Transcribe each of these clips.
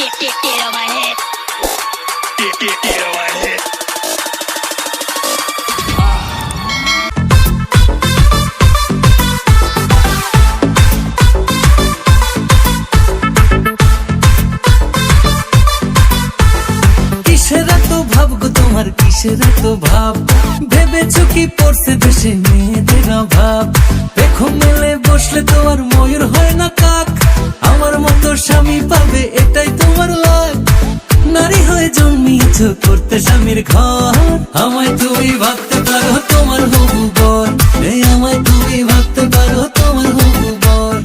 Get on my head. Get on my head. কিসের এত ভাব গো তোমার, কিসের এত ভাব? ভেবেছো কি পড়ছে দেশে মেয়েদের অভাব? দেখো মেলে বসলে তোমার ময়ূর হয় না কাক। আমার মতো স্বামী পাবে এটাই তোমার লাক। নারী হয়ে জন্মিয়েছো করতে স্বামীর ঘর। আমায় তুমি ভাবতে পারো তোমার হবু বর। এই আমায় তুমি ভাবতে পারো তোমার হবু বর।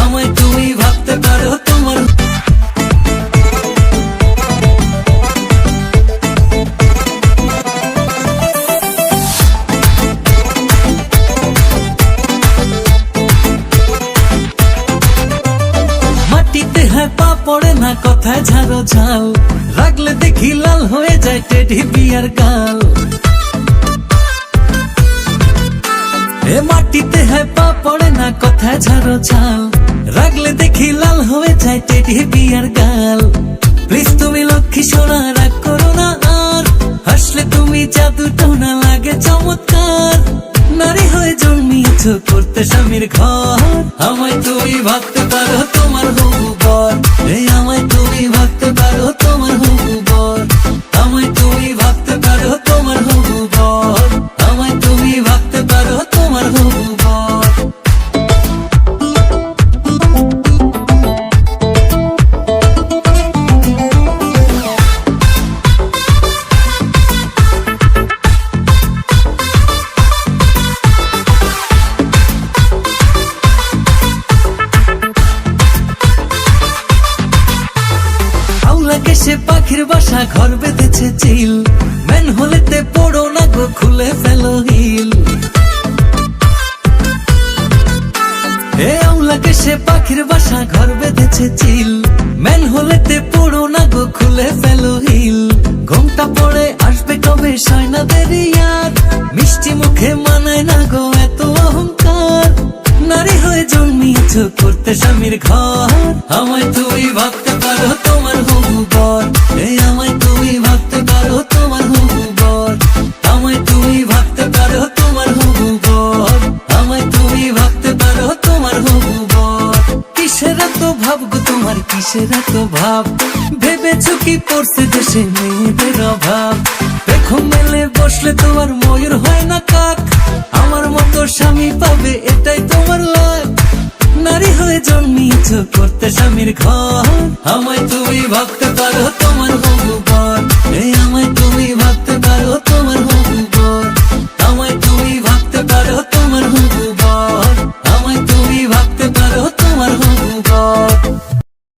আমায় তুমি ভাবতে পারো তোমার। মাটিতে হয় পা পড়ে না, কথায় ঝাড়ো ঝাল। রাগলে দেখি লাল হয়ে যায় টেডি বিয়ার গাল। এ মাটিতে হয় পা পড়ে না, কথায় ঝাড়ো ঝাল। রাগলে দেখি লাল হয়ে যায় টেডি বিয়ার গাল। প্লিজ তুমি লক্ষ্মী সোনা, রাগ করো না আর। হাসলে তুমি জাদু টোনা লাগে চমৎকার। নারী হয়ে জন্মিয়েছো করতে স্বামীর ঘর। আমায় তুমি ভাবতে পারো তোমার হবু বর। এই আমায় তুমি ভাবতে পারো তোমার হবু বর। আমায় তুমি ভাবতে পারো তোমার হবু বর। আমায় তুমি ভাবতে পারো তোমার হবু বর। সে পাখির বাসা ঘর বেঁধেছে চিল। ম্যান হলেতে পড়ো না গো, খুলে ফেলো হিল। এ আউলাকে সে পাখির বাসা ঘর বেঁধেছে চিল। ম্যান হলেতে পড়ো না গো, খুলে ফেলো হিল। ঘুমটা পড়ে আসবে কবে সয়নাদের ইয়াদ। মিষ্টি মুখে মানায় না গো এত অহংকার। নারী হয়ে জন্মিয়েছো করতে স্বামীর ঘর। আমায় তুমি ভাবতে পারো তোমার হবু বর। এই আমায় তুমি ভাবতে পারো তোমার হবু বর। আমায় তুমি ভাবতে পারো তোমার হবু বর। আমায় তুমি ভাবতে পারো তোমার হবু বর। কিসের এত ভাব গো তোমার, কিসের এত ভাব? ভেবেছো কি পড়ছে দেশে মেয়েদের অভাব? দেখো মেলে বসলে তোমার ময়ূর হয় না কাক। আমার মতো স্বামী পাবে এটাই তোমার লাক। নারী হয়ে জন্মিয়েছো করতে স্বামীর ঘর। আমায় তুমি ভাবতে